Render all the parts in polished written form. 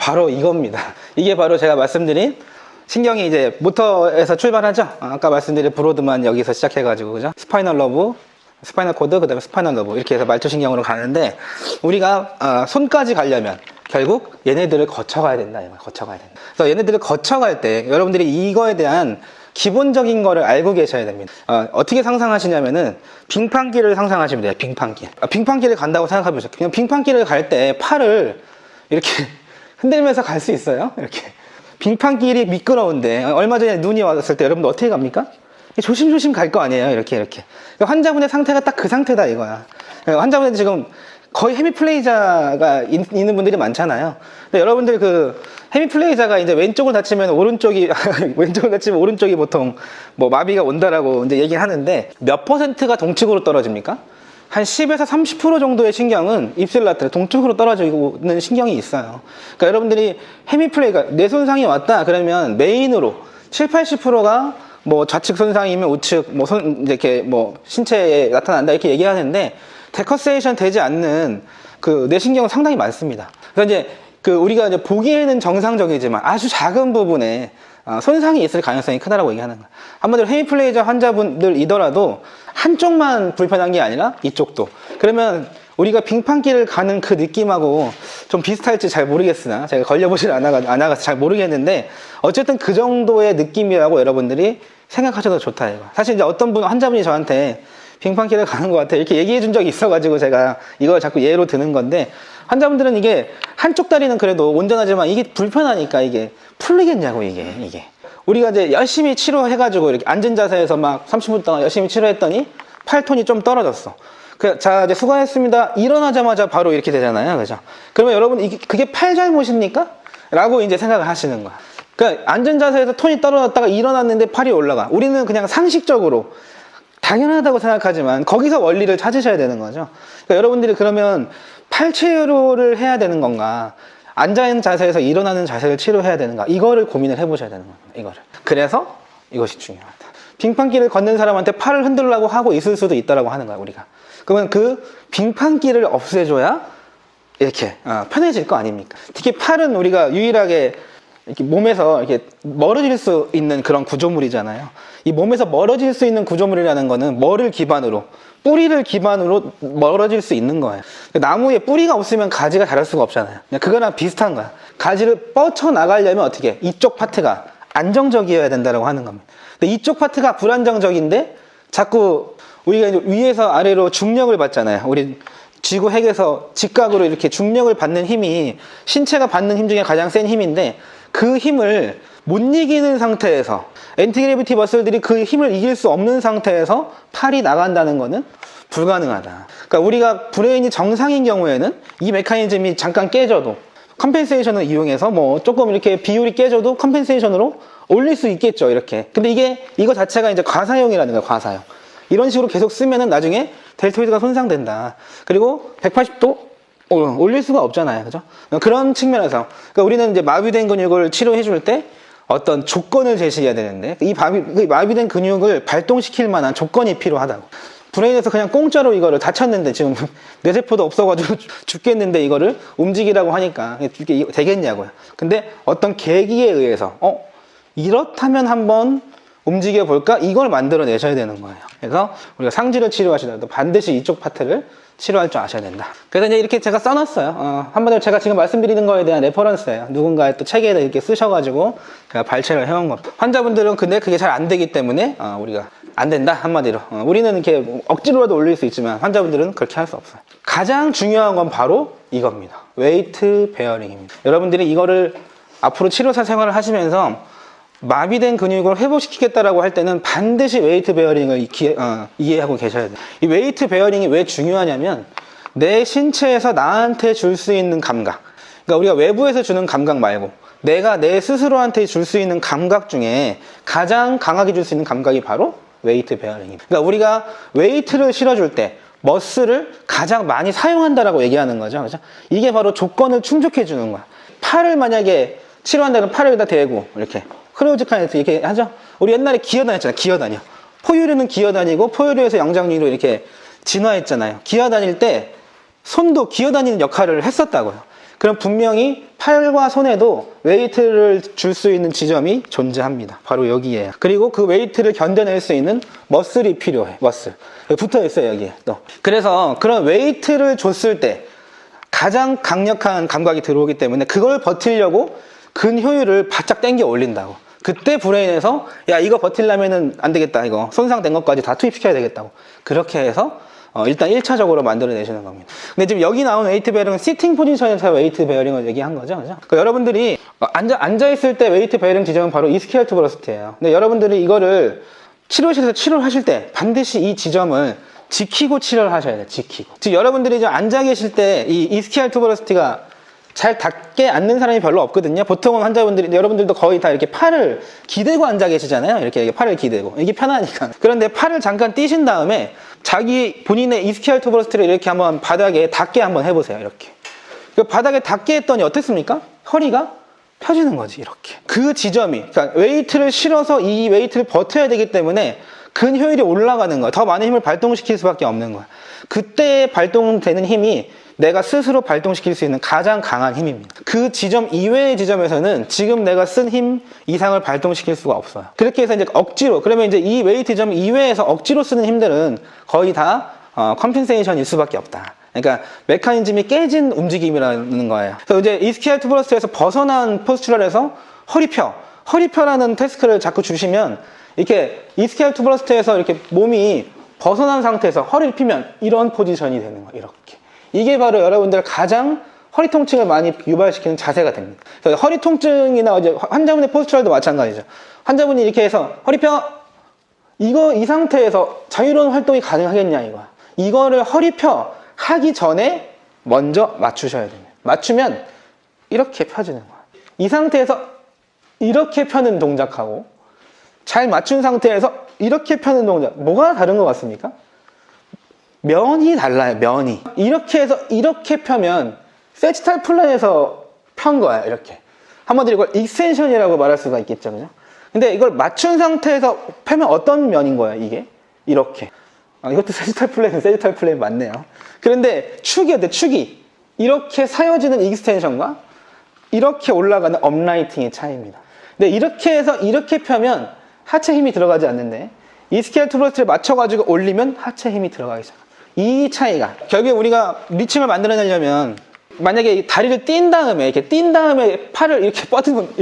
바로 이겁니다. 이게 바로 제가 말씀드린 신경이 이제 모터에서 출발하죠. 아까 말씀드린 브로드만 여기서 시작해가지고, 그죠? 스파이널 러브, 스파이널 코드, 그 다음에 스파이널 러브, 이렇게 해서 말초신경으로 가는데, 우리가 손까지 가려면 결국 얘네들을 거쳐가야 된다. 거쳐가야 된다. 그래서 얘네들을 거쳐갈 때 여러분들이 이거에 대한 기본적인 거를 알고 계셔야 됩니다. 어떻게 상상하시냐면은 빙판길을 상상하시면 돼요. 빙판길. 빙판길을 간다고 생각해보세요. 그냥 빙판길을 갈 때 팔을 이렇게 흔들면서 갈 수 있어요. 이렇게. 빙판길이 미끄러운데 얼마 전에 눈이 왔을 때 여러분들 어떻게 갑니까? 조심조심 갈 거 아니에요. 이렇게. 환자분의 상태가 딱 그 상태다 이거야. 환자분들 지금 거의 헤미플레이자가 있는 분들이 많잖아요. 근데 여러분들 그 헤미플레이자가 이제 왼쪽을 다치면 왼쪽을 다치면 오른쪽이 보통 뭐 마비가 온다라고 이제 얘기를 하는데, 몇 %가 동측으로 떨어집니까? 한 10에서 30% 정도의 신경은 입술라테럴 동쪽으로 떨어지는 신경이 있어요. 그러니까 여러분들이 헤미플레이가 뇌 손상이 왔다 그러면 메인으로 70~80%가 뭐 좌측 손상이면 우측 뭐 이렇게 뭐 신체에 나타난다 이렇게 얘기하는데, 데커세이션 되지 않는 그 뇌신경은 상당히 많습니다. 그래서 이제 그 우리가 이제 보기에는 정상적이지만 아주 작은 부분에 손상이 있을 가능성이 크다라고 얘기하는 거예요. 한마디로 헤미플레이자 환자분들이더라도 한쪽만 불편한 게 아니라 이쪽도. 그러면 우리가 빙판길을 가는 그 느낌하고 좀 비슷할지 잘 모르겠으나, 제가 걸려보질 않아가서 잘 모르겠는데, 어쨌든 그 정도의 느낌이라고 여러분들이 생각하셔도 좋다 이거. 사실 이제 어떤 환자분이 저한테 빙판길을 가는 것 같아 이렇게 얘기해 준 적이 있어가지고 제가 이걸 자꾸 예로 드는 건데, 환자분들은 이게 한쪽 다리는 그래도 온전하지만 이게 불편하니까 이게 풀리겠냐고 이게. 우리가 이제 열심히 치료해가지고 이렇게 앉은 자세에서 막 30분 동안 열심히 치료했더니 팔톤이 좀 떨어졌어. 자, 이제 수고하셨습니다. 일어나자마자 바로 이렇게 되잖아요. 그죠? 그러면 여러분, 그게 팔 잘못입니까? 라고 이제 생각을 하시는 거야. 그러니까 앉은 자세에서 톤이 떨어졌다가 일어났는데 팔이 올라가. 우리는 그냥 상식적으로 당연하다고 생각하지만 거기서 원리를 찾으셔야 되는 거죠. 그러니까 여러분들이 그러면 팔 치료를 해야 되는 건가, 앉아있는 자세에서 일어나는 자세를 치료해야 되는가, 이거를 고민을 해보셔야 되는 겁니다. 이거를. 그래서 이것이 중요하다. 빙판길을 걷는 사람한테 팔을 흔들라고 하고 있을 수도 있다라고 하는 거야, 우리가. 그러면 그 빙판길을 없애줘야 이렇게 편해질 거 아닙니까? 특히 팔은 우리가 유일하게 이렇게 몸에서 이렇게 멀어질 수 있는 그런 구조물이잖아요. 이 몸에서 멀어질 수 있는 구조물이라는 거는 뭐를 기반으로, 뿌리를 기반으로 멀어질 수 있는 거예요. 나무에 뿌리가 없으면 가지가 자랄 수가 없잖아요. 그거랑 비슷한 거야. 가지를 뻗쳐나가려면 어떻게? 이쪽 파트가 안정적이어야 된다고 하는 겁니다. 근데 이쪽 파트가 불안정적인데 자꾸 우리가 이제 위에서 아래로 중력을 받잖아요. 우리 지구 핵에서 직각으로 이렇게 중력을 받는 힘이 신체가 받는 힘 중에 가장 센 힘인데, 그 힘을 못 이기는 상태에서, 엔티그래비티 머슬들이 그 힘을 이길 수 없는 상태에서 팔이 나간다는 거는 불가능하다. 그러니까 우리가 브레인이 정상인 경우에는 이 메커니즘이 잠깐 깨져도 컴펜세이션을 이용해서 뭐 조금 이렇게 비율이 깨져도 컴펜세이션으로 올릴 수 있겠죠, 이렇게. 근데 이거 자체가 이제 과사용이라는 거예요, 과사용. 이런 식으로 계속 쓰면은 나중에 델토이드가 손상된다. 그리고 180도 올릴 수가 없잖아요. 그죠? 그런 측면에서. 그러니까 우리는 이제 마비된 근육을 치료해 줄 때 어떤 조건을 제시해야 되는데, 이 마비된 근육을 발동시킬 만한 조건이 필요하다고. 브레인에서 그냥 공짜로 이거를 다쳤는데, 지금 뇌세포도 없어가지고 죽겠는데 이거를 움직이라고 하니까 이게 되겠냐고요. 근데 어떤 계기에 의해서, 이렇다면 한번 움직여 볼까? 이걸 만들어 내셔야 되는 거예요. 그래서 우리가 상지를 치료하시더라도 반드시 이쪽 파트를 치료할 줄 아셔야 된다. 그래서 이제 이렇게 제가 써놨어요. 한번 제가 지금 말씀드리는 거에 대한 레퍼런스예요. 누군가의 또 책에 이렇게 쓰셔가지고 제가 발췌를 해온 겁니다. 환자분들은 근데 그게 잘 안 되기 때문에 우리가 안 된다, 한마디로. 우리는 이렇게 억지로라도 올릴 수 있지만 환자분들은 그렇게 할 수 없어요. 가장 중요한 건 바로 이겁니다. 웨이트 베어링입니다. 여러분들이 이거를 앞으로 치료사 생활을 하시면서 마비된 근육을 회복시키겠다라고 할 때는 반드시 웨이트 베어링을 이해하고 계셔야 돼요. 이 웨이트 베어링이 왜 중요하냐면, 내 신체에서 나한테 줄 수 있는 감각, 그러니까 우리가 외부에서 주는 감각 말고 내가 내 스스로한테 줄 수 있는 감각 중에 가장 강하게 줄 수 있는 감각이 바로 웨이트 베어링입니다. 그러니까 우리가 웨이트를 실어줄 때 머슬을 가장 많이 사용한다라고 얘기하는 거죠. 그죠? 이게 바로 조건을 충족해 주는 거야. 팔을 만약에 치료한다면 팔을 여기다 대고 이렇게 크로우즈칸에서 이렇게 하죠. 우리 옛날에 기어다녔잖아요. 기어다녀. 포유류는 기어다니고 포유류에서 양장류로 이렇게 진화했잖아요. 기어다닐 때 손도 기어다니는 역할을 했었다고요. 그럼 분명히 팔과 손에도 웨이트를 줄 수 있는 지점이 존재합니다. 바로 여기에요. 그리고 그 웨이트를 견뎌낼 수 있는 머슬이 필요해. 머슬. 여기 붙어 있어요, 여기에 또. 그래서 그런 웨이트를 줬을 때 가장 강력한 감각이 들어오기 때문에 그걸 버티려고 근효율을 바짝 당겨 올린다고. 그때 브레인에서 야, 이거 버틸려면은 안 되겠다, 이거 손상된 것까지 다 투입시켜야 되겠다고. 그렇게 해서 일단 1차적으로 만들어내시는 겁니다. 근데 지금 여기 나온 웨이트 베어링은 시팅 포지션에서 웨이트 베어링을 얘기한 거죠. 그죠? 그러니까 여러분들이 앉아있을 때 웨이트 베어링 지점은 바로 이 스케일 투 버러스트예요. 근데 여러분들이 이거를 치료실에서 치료를 하실 때 반드시 이 지점을 지키고 치료를 하셔야 돼요. 지키고. 즉 여러분들이 이제 앉아 계실 때 이 스케일 투 버러스트가 잘 닿게 앉는 사람이 별로 없거든요. 보통은 환자분들이, 여러분들도 거의 다 이렇게 팔을 기대고 앉아 계시잖아요. 이렇게 팔을 기대고. 이게 편하니까. 그런데 팔을 잠깐 띄신 다음에 자기 본인의 이스키알 투버러스트를 이렇게 한번 바닥에 닿게 한번 해보세요. 이렇게. 그 바닥에 닿게 했더니 어땠습니까? 허리가 펴지는 거지. 이렇게. 그 지점이, 그러니까 웨이트를 실어서 이 웨이트를 버텨야 되기 때문에 근효율이 올라가는 거야. 더 많은 힘을 발동시킬 수밖에 없는 거야. 그때 발동되는 힘이 내가 스스로 발동시킬 수 있는 가장 강한 힘입니다. 그 지점 이외의 지점에서는 지금 내가 쓴 힘 이상을 발동시킬 수가 없어요. 그렇게 해서 이제 억지로, 그러면 이제 이 웨이트 점 이외에서 억지로 쓰는 힘들은 거의 다 컴펜세이션일 수밖에 없다. 그러니까 메커니즘이 깨진 움직임이라는 거예요. 그래서 이제 이스키알 투버러스트에서 벗어난 포스처럴에서 허리펴라는 태스크를 자꾸 주시면 이렇게 이스키알 투버러스트에서 이렇게 몸이 벗어난 상태에서 허리를 피면 이런 포지션이 되는 거예요. 이렇게. 이게 바로 여러분들 가장 허리 통증을 많이 유발시키는 자세가 됩니다. 그래서 허리 통증이나 이제 환자분의 포스처럴도 마찬가지죠. 환자분이 이렇게 해서 허리 펴! 이 상태에서 자유로운 활동이 가능하겠냐, 이거야. 이거를 허리 펴! 하기 전에 먼저 맞추셔야 됩니다. 맞추면 이렇게 펴지는 거야. 이 상태에서 이렇게 펴는 동작하고 잘 맞춘 상태에서 이렇게 펴는 동작. 뭐가 다른 것 같습니까? 면이 달라요, 면이. 이렇게 해서 이렇게 펴면 세치탈 플랜에서 편 거야, 이렇게. 한마디로 이걸 익스텐션이라고 말할 수가 있겠죠, 그죠? 근데 이걸 맞춘 상태에서 펴면 어떤 면인 거야, 이게? 이렇게. 이것도 세치탈 플랜 맞네요. 그런데 축이 어때, 축이? 이렇게 사여지는 익스텐션과 이렇게 올라가는 업라이팅의 차이입니다. 근데 이렇게 해서 이렇게 펴면 하체 힘이 들어가지 않는데 이스키알 투버러스트를 맞춰가지고 올리면 하체 힘이 들어가기 시작합니다. 이 차이가 결국에 우리가 리칭을 만들어내려면 만약에 다리를 띈 다음에 팔을 이렇게 뻗으면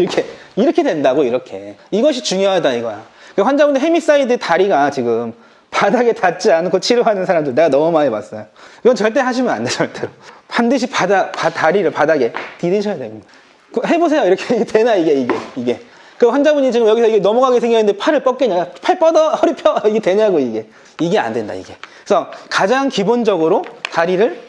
이렇게 된다고. 이렇게. 이것이 중요하다 이거야. 환자분들 헤미사이드 다리가 지금 바닥에 닿지 않고 치료하는 사람들 내가 너무 많이 봤어요. 이건 절대 하시면 안 돼. 절대로. 반드시 다리를 바닥에 디디셔야 됩니다. 해보세요. 이렇게 되나 이게. 그 환자분이 지금 여기서 이게 넘어가게 생겼는데 팔을 뻗겠냐? 팔 뻗어, 허리 펴. 이게 되냐고, 이게 안 된다, 이게. 그래서 가장 기본적으로 다리를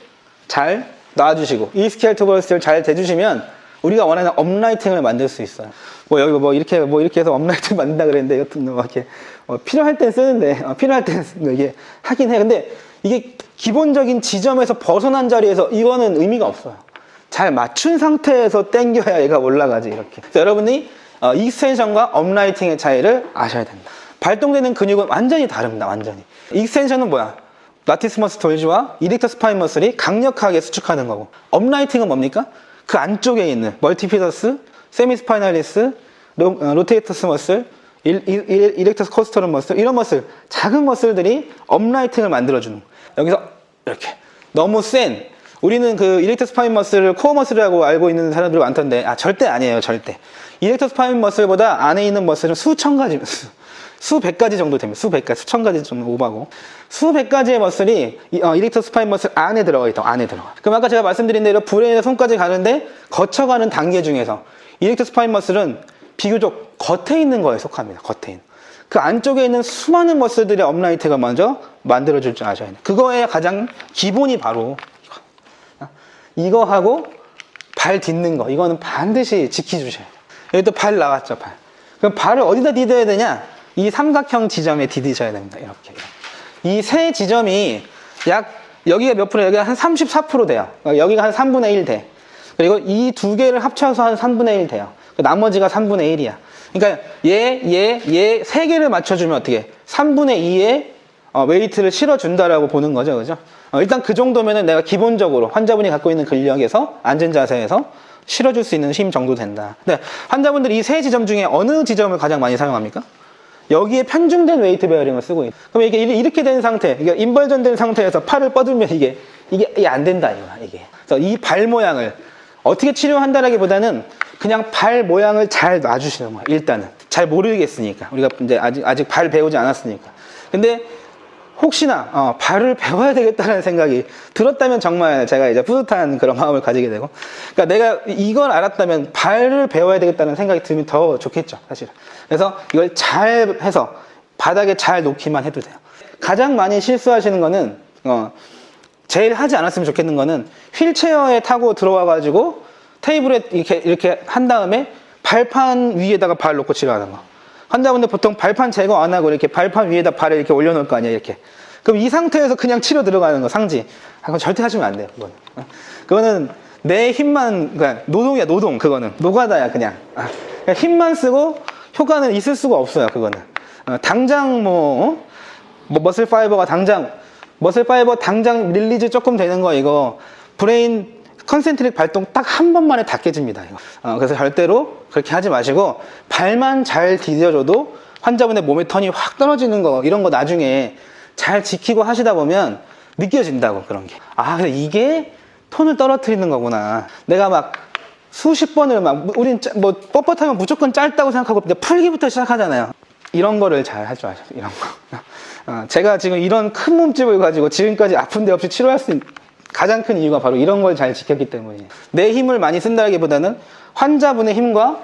잘 놔주시고, 이스키알 투버러스트를 잘 대주시면 우리가 원하는 업라이팅을 만들 수 있어요. 여기 이렇게 해서 업라이팅 만든다 그랬는데, 이것도 이렇게, 필요할 땐 쓰는데, 필요할 땐 이게 하긴 해. 근데 이게 기본적인 지점에서 벗어난 자리에서 이거는 의미가 없어요. 잘 맞춘 상태에서 당겨야 얘가 올라가지, 이렇게. 그래서 여러분이 익스텐션과 업라이팅의 차이를 아셔야 됩니다. 발동되는 근육은 완전히 다릅니다. 완전히. 익스텐션은 뭐야? 라티스머스 돌지와 이렉터 스파인 머슬이 강력하게 수축하는 거고, 업라이팅은 뭡니까? 그 안쪽에 있는 멀티피더스, 세미스파이널리스, 로테이터스 머슬, 이렉터스 코스터름 머슬, 이런 머슬, 작은 머슬들이 업라이팅을 만들어주는 거예요. 여기서 이렇게 너무 센, 우리는 그 이렉터 스파인 머슬을 코어 머슬이라고 알고 있는 사람들이 많던데, 절대 아니에요. 절대. 이렉터 스파인 머슬보다 안에 있는 머슬은 수백 가지 정도 됩니다. 수천 가지 정도 오바고. 수백 가지의 머슬이 이렉터 스파인 머슬 안에 들어가 있다. 안에 들어가. 그럼 아까 제가 말씀드린 대로 브레인에서 손까지 가는데 거쳐가는 단계 중에서 이렉터 스파인 머슬은 비교적 겉에 있는 거에 속합니다. 겉에 있는. 그 안쪽에 있는 수많은 머슬들의 업라이트가 먼저 만들어줄 줄 아셔야 돼요. 그거의 가장 기본이 바로 이거 하고 발 딛는 거. 이거는 반드시 지켜주셔야 돼요. 여기 또 발 나왔죠, 발. 그럼 발을 어디다 디뎌야 되냐? 이 삼각형 지점에 디디셔야 됩니다. 이렇게. 이 세 지점이 여기가 몇 프로? 여기가 한 34% 돼요. 여기가 한 3분의 1 돼. 그리고 이 두 개를 합쳐서 한 3분의 1 돼요. 나머지가 3분의 1이야. 그러니까 얘 세 개를 맞춰주면 어떻게? 3분의 2의 웨이트를 실어준다라고 보는 거죠. 그죠? 일단 그 정도면은 내가 기본적으로 환자분이 갖고 있는 근력에서 앉은 자세에서 실어줄 수 있는 힘 정도 된다. 근데 환자분들이 이 세 지점 중에 어느 지점을 가장 많이 사용합니까? 여기에 편중된 웨이트 베어링을 쓰고 있다. 그럼 이게 이렇게 된 상태, 이게 인벌전된 상태에서 팔을 뻗으면 이게 안 된다, 이게. 그래서 이 발 모양을 어떻게 치료한다라기보다는 그냥 발 모양을 잘 놔주시는 거야, 일단은. 잘 모르겠으니까. 우리가 이제 아직 발 배우지 않았으니까. 근데 혹시나 발을 배워야 되겠다는 생각이 들었다면 정말 제가 이제 뿌듯한 그런 마음을 가지게 되고, 그러니까 내가 이걸 알았다면 발을 배워야 되겠다는 생각이 들면 더 좋겠죠, 사실은. 그래서 이걸 잘 해서 바닥에 잘 놓기만 해도 돼요. 가장 많이 실수하시는 거는 제일 하지 않았으면 좋겠는 거는 휠체어에 타고 들어와 가지고 테이블에 이렇게 한 다음에 발판 위에다가 발 놓고 치료하는 거. 환자분들 보통 발판 제거 안 하고 이렇게 발판 위에다 발을 이렇게 올려놓을 거 아니에요, 이렇게. 그럼 이 상태에서 그냥 치료 들어가는 거, 상지. 그건 절대 하시면 안 돼요, 그거는 내 힘만, 그러니까 노동이야, 노동, 그거는. 노가다야, 그냥. 그냥 힘만 쓰고 효과는 있을 수가 없어요, 그거는. 당장 머슬 파이버 당장 릴리즈 조금 되는 거, 이거. 브레인 컨센트릭 발동 딱 한 번만에 다 깨집니다, 이거. 그래서 절대로 그렇게 하지 마시고, 발만 잘 디뎌줘도 환자분의 몸의 턴이 확 떨어지는 거, 이런 거 나중에 잘 지키고 하시다 보면 느껴진다고, 그런 게. 근데 이게 톤을 떨어뜨리는 거구나. 내가 막 수십 번을 우린 뻣뻣하면 무조건 짧다고 생각하고 풀기부터 시작하잖아요. 이런 거를 잘 할 줄 아셔요, 이런 거. 제가 지금 이런 큰 몸집을 가지고 지금까지 아픈 데 없이 치료할 수 있는 가장 큰 이유가 바로 이런 걸 잘 지켰기 때문이에요. 내 힘을 많이 쓴다기보다는 환자분의 힘과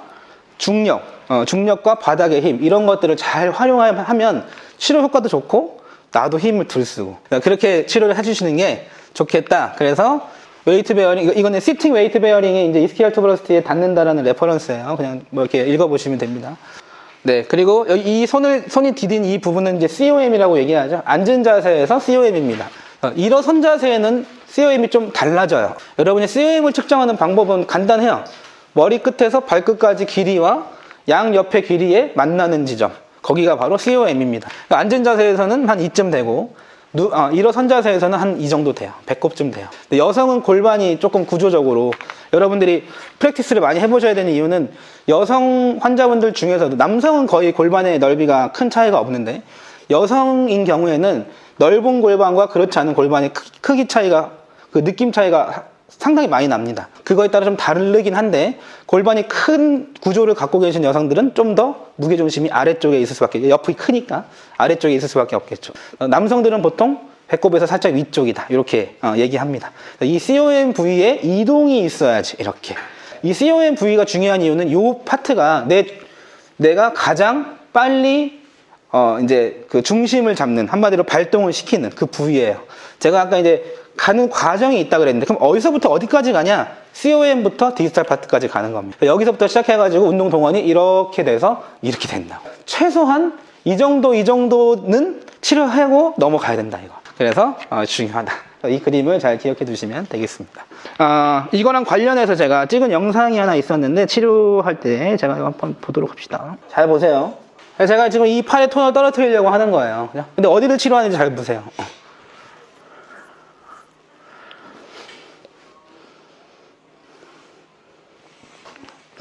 중력과 바닥의 힘, 이런 것들을 잘 활용하면 치료 효과도 좋고 나도 힘을 덜 쓰고, 그렇게 치료를 해주시는 게 좋겠다. 그래서 웨이트 베어링, 이거는 시팅 웨이트 베어링이 이제 이스키알 투버러스티에 닿는다라는 레퍼런스예요. 그냥 이렇게 읽어보시면 됩니다. 네, 그리고 이 손이 디딘 이 부분은 이제 COM이라고 얘기하죠. 앉은 자세에서 COM입니다. 일어선 자세에는 COM이 좀 달라져요. 여러분이 COM을 측정하는 방법은 간단해요. 머리 끝에서 발끝까지 길이와 양 옆의 길이에 만나는 지점, 거기가 바로 COM입니다. 그러니까 앉은 자세에서는 한 2쯤 되고, 일어선 자세에서는 한 이 정도 돼요. 배꼽쯤 돼요. 근데 여성은 골반이 조금 구조적으로, 여러분들이 프랙티스를 많이 해보셔야 되는 이유는 여성 환자분들 중에서도, 남성은 거의 골반의 넓이가 큰 차이가 없는데 여성인 경우에는 넓은 골반과 그렇지 않은 골반의 크기 차이가, 그 느낌 차이가 상당히 많이 납니다. 그거에 따라 좀 다르긴 한데, 골반이 큰 구조를 갖고 계신 여성들은 좀 더 무게중심이 아래쪽에 있을 수밖에, 옆이 크니까 아래쪽에 있을 수밖에 없겠죠. 남성들은 보통 배꼽에서 살짝 위쪽이다, 이렇게 얘기합니다. 이 COM 부위에 이동이 있어야지, 이렇게. 이 COM 부위가 중요한 이유는 이 파트가 내가 가장 빨리 이제 그 중심을 잡는, 한마디로 발동을 시키는 그 부위예요. 제가 아까 이제 가는 과정이 있다 그랬는데, 그럼 어디서부터 어디까지 가냐? COM부터 디지털 파트까지 가는 겁니다. 여기서부터 시작해가지고 운동 동원이 이렇게 돼서 이렇게 된다. 최소한 이 정도는 치료하고 넘어가야 된다, 이거. 그래서 중요하다. 이 그림을 잘 기억해 두시면 되겠습니다. 이거랑 관련해서 제가 찍은 영상이 하나 있었는데, 치료할 때 제가 이거 한번 보도록 합시다. 잘 보세요. 제가 지금 이 팔의 톤을 떨어뜨리려고 하는 거예요. 근데 어디를 치료하는지 잘 보세요.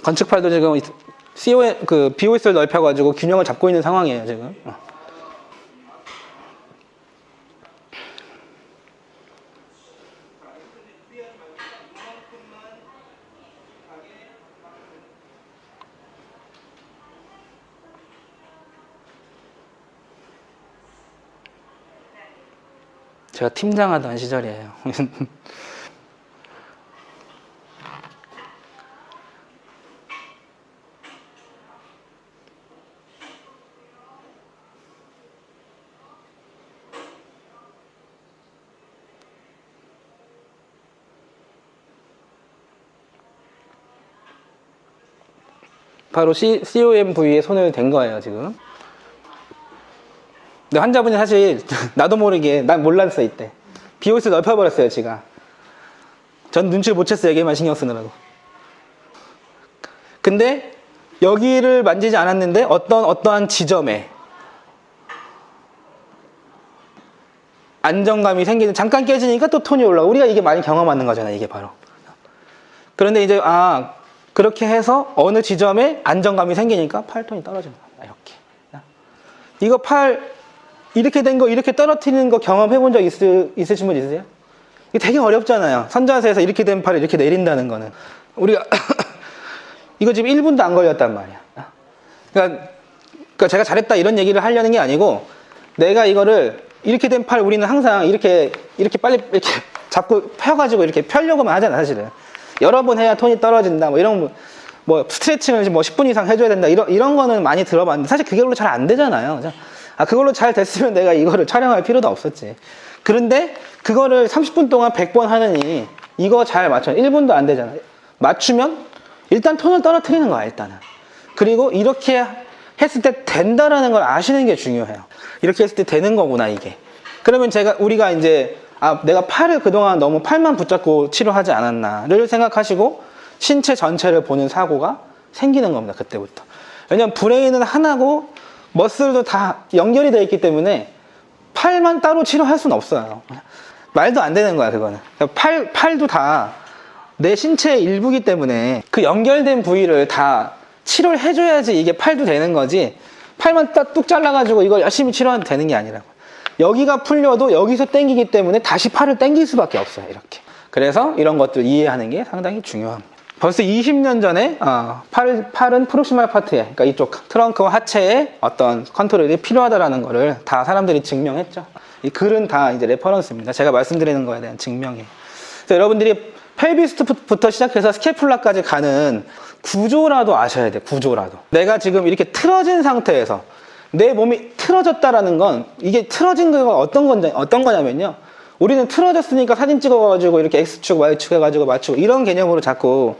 건축팔도 지금 BOS를 넓혀가지고 균형을 잡고 있는 상황이에요, 지금. 제가 팀장하던 시절이에요. 바로 COM 부위에 손을 댄 거예요, 지금. 근데 환자분이 사실 나도 모르게, 난 몰랐어, 이때. BOS 넓혀버렸어요, 지가. 전 눈치를 못 챘어요, 여기만 신경 쓰느라고. 근데 여기를 만지지 않았는데 어떠한 지점에 안정감이 생기는, 잠깐 깨지니까 또 톤이 올라오고, 우리가 이게 많이 경험하는 거잖아요, 이게 바로. 그런데 이제 그렇게 해서 어느 지점에 안정감이 생기니까 팔 톤이 떨어지는 겁니다. 이렇게. 이거 팔 이렇게 된 거, 이렇게 떨어뜨리는 거 경험해 본 적 있으신 분 있으세요? 이게 되게 어렵잖아요. 선자세에서 이렇게 된 팔을 이렇게 내린다는 거는. 우리가 이거 지금 1분도 안 걸렸단 말이야. 그러니까 제가 잘했다 이런 얘기를 하려는 게 아니고, 내가 이거를 이렇게 된 팔 우리는 항상 이렇게 빨리 이렇게 잡고 펴가지고 이렇게 펴려고만 하잖아, 사실은. 여러 번 해야 톤이 떨어진다, 뭐 이런, 뭐 스트레칭을 뭐 10분 이상 해줘야 된다, 이런 거는 많이 들어봤는데, 사실 그걸로 잘 안 되잖아요. 그걸로 잘 됐으면 내가 이거를 촬영할 필요도 없었지. 그런데 그거를 30분 동안 100번 하느니 이거 잘 맞춰. 1분도 안 되잖아. 맞추면 일단 톤을 떨어뜨리는 거야, 일단은. 그리고 이렇게 했을 때 된다라는 걸 아시는 게 중요해요. 이렇게 했을 때 되는 거구나, 이게. 그러면 우리가 이제, 내가 팔을 그동안 너무 팔만 붙잡고 치료하지 않았나를 생각하시고 신체 전체를 보는 사고가 생기는 겁니다, 그때부터. 왜냐면 브레인은 하나고 머슬도 다 연결이 되어 있기 때문에 팔만 따로 치료할 수는 없어요. 말도 안 되는 거야, 그거는. 팔도 다 내 신체의 일부이기 때문에 그 연결된 부위를 다 치료를 해줘야지 이게 팔도 되는 거지, 팔만 뚝 잘라가지고 이걸 열심히 치료하면 되는 게 아니라고. 여기가 풀려도 여기서 당기기 때문에 다시 팔을 당길 수밖에 없어요, 이렇게. 그래서 이런 것들 이해하는 게 상당히 중요합니다. 벌써 20년 전에 팔은 프록시말 파트에, 그러니까 이쪽 트렁크와 하체에 어떤 컨트롤이 필요하다라는 거를 다 사람들이 증명했죠. 이 글은 다 이제 레퍼런스입니다. 제가 말씀드리는 거에 대한 증명이에요. 그래서 여러분들이 펠비스부터 시작해서 스캐플라까지 가는 구조라도 아셔야 돼요. 구조라도. 내가 지금 이렇게 틀어진 상태에서 내 몸이 틀어졌다라는 건, 이게 틀어진 거가 어떤 거냐면요, 우리는 틀어졌으니까 사진 찍어가지고 이렇게 X축, Y축 해가지고 맞추고 이런 개념으로 자꾸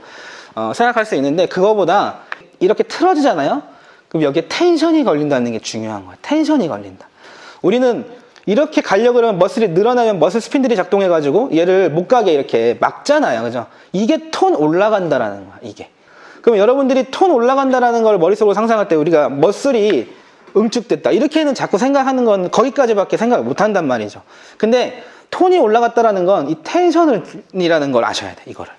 생각할 수 있는데, 그거보다 이렇게 틀어지잖아요? 그럼 여기에 텐션이 걸린다는 게 중요한 거예요. 텐션이 걸린다. 우리는 이렇게 가려고 그러면 머슬이 늘어나면 머슬 스핀들이 작동해가지고 얘를 못 가게 이렇게 막잖아요. 그죠? 이게 톤 올라간다라는 거야, 이게. 그럼 여러분들이 톤 올라간다라는 걸 머릿속으로 상상할 때 우리가 머슬이 응축됐다, 이렇게는 자꾸 생각하는 건 거기까지밖에 생각을 못 한단 말이죠. 근데 톤이 올라갔다라는 건 이 텐션이라는 걸 아셔야 돼, 이거를.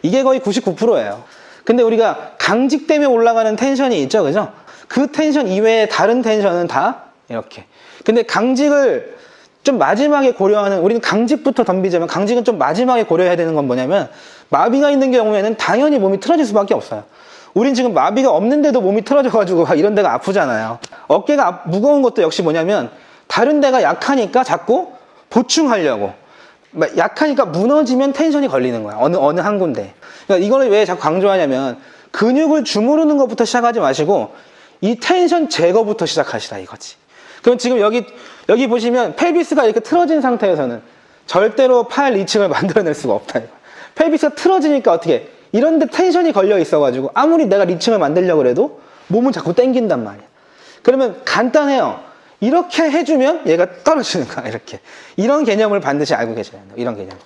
이게 거의 99%예요. 근데 우리가 강직 때문에 올라가는 텐션이 있죠, 그죠? 그 텐션 이외에 다른 텐션은 다 이렇게. 근데 강직을 좀 마지막에 고려하는, 우리는 강직부터 덤비자면 강직은 좀 마지막에 고려해야 되는 건 뭐냐면, 마비가 있는 경우에는 당연히 몸이 틀어질 수밖에 없어요. 우린 지금 마비가 없는데도 몸이 틀어져가지고 이런 데가 아프잖아요. 어깨가 무거운 것도 역시 뭐냐면, 다른 데가 약하니까 자꾸 보충하려고, 약하니까 무너지면 텐션이 걸리는 거야, 어느 한 군데. 그러니까 이거를 왜 자꾸 강조하냐면, 근육을 주무르는 것부터 시작하지 마시고 이 텐션 제거부터 시작하시라, 이거지. 그럼 지금 여기 보시면 펠비스가 이렇게 틀어진 상태에서는 절대로 팔 2층을 만들어낼 수가 없다, 이거. 펠비스가 틀어지니까 어떻게, 이런데 텐션이 걸려 있어가지고 아무리 내가 리층을 만들려고 해도 몸은 자꾸 당긴단 말이야. 그러면 간단해요. 이렇게 해주면 얘가 떨어지는 거야, 이렇게. 이런 개념을 반드시 알고 계셔야 돼요, 이런 개념.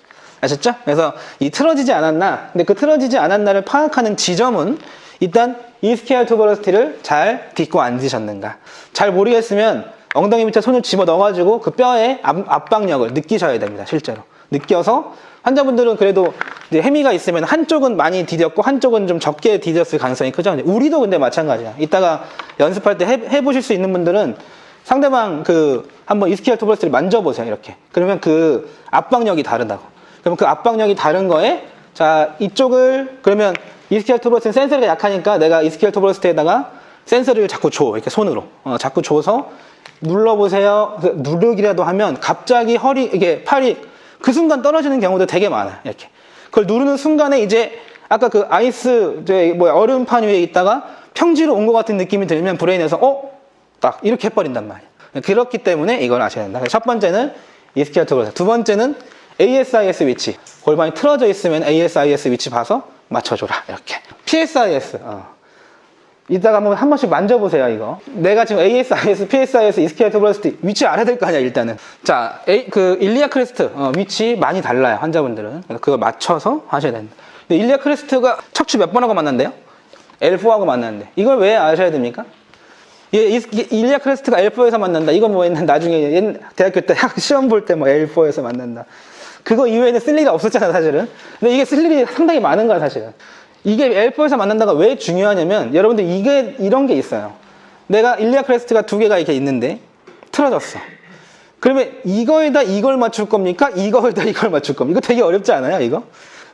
아셨죠? 그래서 이 틀어지지 않았나, 근데 그 틀어지지 않았나를 파악하는 지점은 일단 이스키알 투버러스티를 잘 딛고 앉으셨는가. 잘 모르겠으면 엉덩이 밑에 손을 집어 넣어가지고 그 뼈의 압박력을 느끼셔야 됩니다, 실제로. 느껴서, 환자분들은 그래도 이제 해미가 있으면 한쪽은 많이 디뎠고 한쪽은 좀 적게 디뎠을 가능성이 크죠. 우리도 근데 마찬가지야. 이따가 연습할 때 해보실 수 있는 분들은 상대방 한번 이스키알 투버러스티를 만져보세요, 이렇게. 그러면 그 압박력이 다르다고. 그럼 그 압박력이 다른 거에, 자, 이쪽을, 그러면 이스키알 투버러스티는 센서리가 약하니까 내가 이스키알 투버러스티에다가 센서리를 자꾸 줘, 이렇게 손으로. 자꾸 줘서 눌러보세요. 누르기라도 하면 갑자기 이게 팔이 그 순간 떨어지는 경우도 되게 많아요, 이렇게. 그걸 누르는 순간에 이제 아까 그 얼음판 위에 있다가 평지로 온 것 같은 느낌이 들면 브레인에서 딱 이렇게 해버린단 말이에요. 그렇기 때문에 이걸 아셔야 된다. 첫 번째는 이스키알 투버러스티. 두 번째는 ASIS 위치. 골반이 틀어져 있으면 ASIS 위치 봐서 맞춰줘라, 이렇게. PSIS. 이따가 한 번씩 만져보세요, 이거. 내가 지금 ASIS, PSIS, 이스키알 투버러스티 위치 알아야 될 거 아니야, 일단은. 자, 일리아 크레스트 위치 많이 달라요, 환자분들은. 그걸 맞춰서 하셔야 된다. 근데 일리아 크레스트가 척추 몇 번 하고 만난대요? L4하고 만났는데. 이걸 왜 아셔야 됩니까? 이게 일리아 크레스트가 L4에서 만난다. 이건 뭐 나중에 대학교 때 시험 볼 때 뭐 L4에서 만난다. 그거 이외에는 쓸 일이 없었잖아, 사실은. 근데 이게 쓸 일이 상당히 많은 거야, 사실은. 이게 L4에서 만난다가 왜 중요하냐면, 여러분들 이런 게 있어요. 내가 일리아 크레스트가 두 개가 이렇게 있는데, 틀어졌어. 그러면 이거에다 이걸 맞출 겁니까? 이거에다 이걸 맞출 겁니까? 이거 되게 어렵지 않아요, 이거?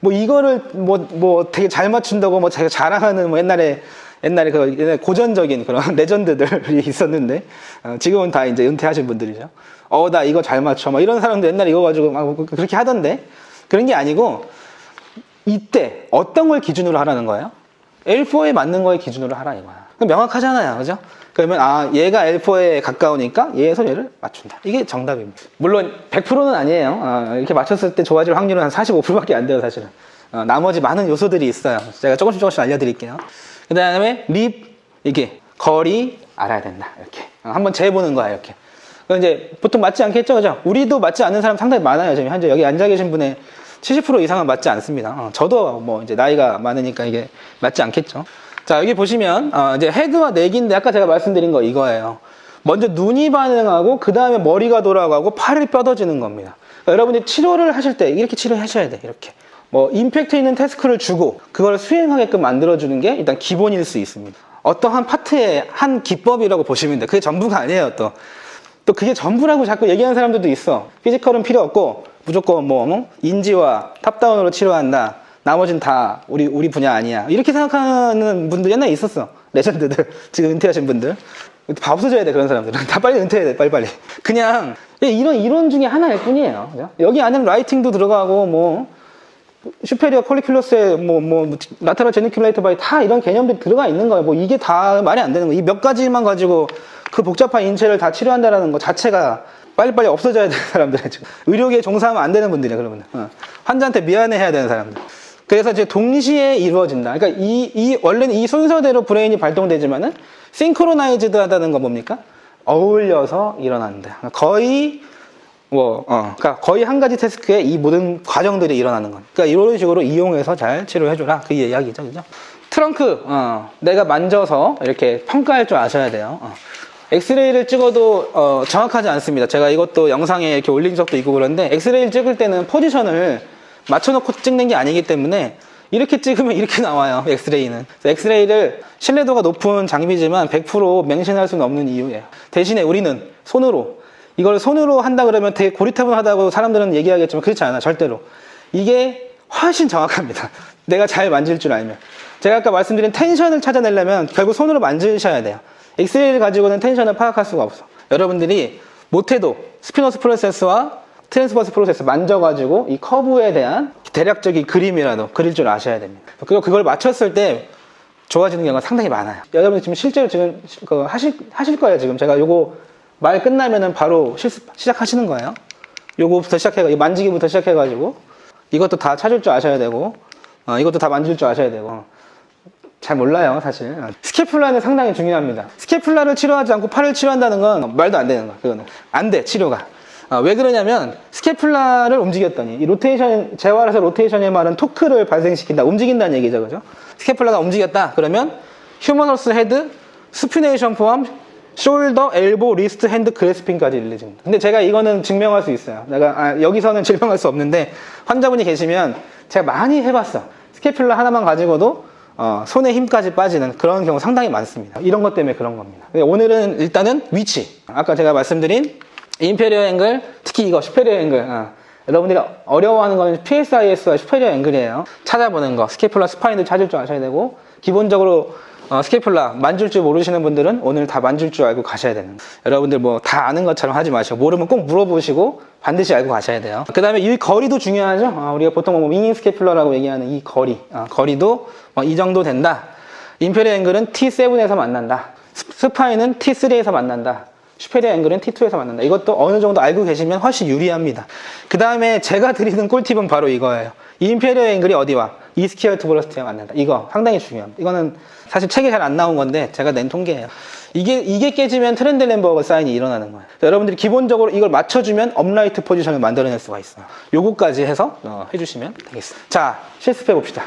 뭐 이거를 뭐 되게 잘 맞춘다고 뭐 자기가 자랑하는 뭐 옛날에 그 고전적인 그런 레전드들이 있었는데, 지금은 다 이제 은퇴하신 분들이죠. 나 이거 잘 맞춰. 막 이런 사람도 옛날에 이거 가지고 막 그렇게 하던데, 그런 게 아니고, 이때 어떤 걸 기준으로 하라는 거예요? L4에 맞는 거에 기준으로 하라 이거야. 명확하잖아요, 그죠? 그러면 얘가 L4에 가까우니까 얘에서 얘를 맞춘다. 이게 정답입니다. 물론 100%는 아니에요. 이렇게 맞췄을 때 좋아질 확률은 한 45%밖에 안 돼요, 사실은. 나머지 많은 요소들이 있어요. 제가 조금씩 알려드릴게요. 그 다음에 이게 거리 알아야 된다. 이렇게 한번 재보는 거야, 이렇게. 이제 보통 맞지 않겠죠, 그죠? 우리도 맞지 않는 사람 상당히 많아요. 지금 현재 여기 앉아 계신 분의 70% 이상은 맞지 않습니다. 저도 뭐 이제 나이가 많으니까 이게 맞지 않겠죠. 자, 여기 보시면 이제 헤드와 넥인데 아까 제가 말씀드린 거 이거예요. 먼저 눈이 반응하고 그 다음에 머리가 돌아가고 팔이 뻗어지는 겁니다. 그러니까 여러분이 치료를 하실 때 이렇게 치료하셔야 돼. 이렇게 뭐 임팩트 있는 태스크를 주고 그걸 수행하게끔 만들어주는 게 일단 기본일 수 있습니다. 어떠한 파트의 한 기법이라고 보시면 돼. 그게 전부가 아니에요. 또 그게 전부라고 자꾸 얘기하는 사람들도 있어. 피지컬은 필요 없고 무조건 인지와 탑다운으로 치료한다. 나머지는 다 우리 분야 아니야. 이렇게 생각하는 분들 옛날에 있었어. 레전드들. 지금 은퇴하신 분들. 다 없어져야 돼, 그런 사람들은. 다 빨리 은퇴해야 돼, 빨리빨리. 그냥 이런 이론 중에 하나일 뿐이에요. 그죠? 여기 안에는 라이팅도 들어가고 슈페리어 콜리큘러스에 라테럴 제니큘레이터 바이 다 이런 개념들이 들어가 있는 거예요. 이게 다 말이 안 되는 거예요. 이 몇 가지만 가지고 그 복잡한 인체를 다 치료한다는 것 자체가 빨리빨리 없어져야 되는 사람들이에요. 의료계에 종사하면 안 되는 분들이에요, 그러면. 환자한테 미안해해야 되는 사람들. 그래서 이제 동시에 이루어진다. 그러니까 원래는 이 순서대로 브레인이 발동되지만은 싱크로나이즈드 하다는 건 뭡니까? 어울려서 일어난다. 거의 그러니까 거의 한 가지 태스크에 이 모든 과정들이 일어나는 건. 그러니까 이런 식으로 이용해서 잘 치료해줘라. 그 이야기죠, 그죠? 트렁크, 내가 만져서 이렇게 평가할 줄 아셔야 돼요. 엑스레이를 찍어도 정확하지 않습니다. 제가 이것도 영상에 이렇게 올린 적도 있고 그런데 엑스레이를 찍을 때는 포지션을 맞춰놓고 찍는 게 아니기 때문에 이렇게 찍으면 이렇게 나와요, 엑스레이는. 엑스레이를 신뢰도가 높은 장비지만 100% 맹신할 수는 없는 이유예요. 대신에 우리는 이걸 손으로 한다 그러면 되게 고리타분하다고 사람들은 얘기하겠지만 그렇지 않아, 절대로. 이게 훨씬 정확합니다. 내가 잘 만질 줄 알면. 제가 아까 말씀드린 텐션을 찾아내려면 결국 손으로 만지셔야 돼요. 엑스레이를 가지고는 텐션을 파악할 수가 없어. 여러분들이 못해도 스피너스 프로세스와 트랜스버스 프로세스 만져가지고 이 커브에 대한 대략적인 그림이라도 그릴 줄 아셔야 됩니다. 그리고 그걸 맞췄을 때 좋아지는 경우가 상당히 많아요. 여러분들 지금 실제로 지금 하실 거예요. 지금 제가 요거 말 끝나면은 바로 시작하시는 거예요. 요거부터 시작해가지고 만지기부터 시작해가지고 이것도 다 찾을 줄 아셔야 되고 이것도 다 만질 줄 아셔야 되고 잘 몰라요, 사실. 스캐플라는 상당히 중요합니다. 스캐플라를 치료하지 않고 팔을 치료한다는 건 말도 안 되는 거야. 그거는 안 돼, 치료가. 왜 그러냐면 스캐플라를 움직였더니 이 로테이션, 재활에서 로테이션의 말은 토크를 발생시킨다, 움직인다는 얘기죠, 그죠? 스캐플라가 움직였다 그러면 휴머너스 헤드, 스피네이션 포함, 숄더, 엘보, 리스트, 핸드, 그래스핑까지 일리집니다. 근데 제가 이거는 증명할 수 있어요. 내가 여기서는 증명할 수 없는데 환자분이 계시면 제가 많이 해봤어. 스캐플라 하나만 가지고도 손에 힘까지 빠지는 그런 경우 상당히 많습니다. 이런 것 때문에 그런 겁니다. 오늘은 일단은 위치, 아까 제가 말씀드린 인페리어 앵글, 특히 이거 슈페리어 앵글, 여러분들이 어려워하는 거는 PSIS와 슈페리어 앵글이에요. 찾아보는 거, 스캐플라 스파인도 찾을 줄 아셔야 되고, 기본적으로 스캐플라 만질 줄 모르시는 분들은 오늘 다 만질 줄 알고 가셔야 되는 거예요. 여러분들 다 아는 것처럼 하지 마시고, 모르면 꼭 물어보시고 반드시 알고 가셔야 돼요. 그 다음에 이 거리도 중요하죠. 우리가 보통 윙잉 스캐플라라고 얘기하는 이 거리도 이 정도 된다. 인페리어 앵글은 T7에서 만난다. 스파인은 T3에서 만난다. 슈페리어 앵글은 T2에서 만난다. 이것도 어느 정도 알고 계시면 훨씬 유리합니다. 그 다음에 제가 드리는 꿀팁은 바로 이거예요. 인페리어 앵글이 어디와? 이스키얼 투버러스티와 만난다. 이거 상당히 중요합니다. 이거는 사실 책에 잘 안 나온 건데 제가 낸 통계예요. 이게 깨지면 트렌델렌버그 사인이 일어나는 거예요. 여러분들이 기본적으로 이걸 맞춰주면 업라이트 포지션을 만들어낼 수가 있어요. 요거까지 해서 해주시면 되겠습니다. 자, 실습해 봅시다.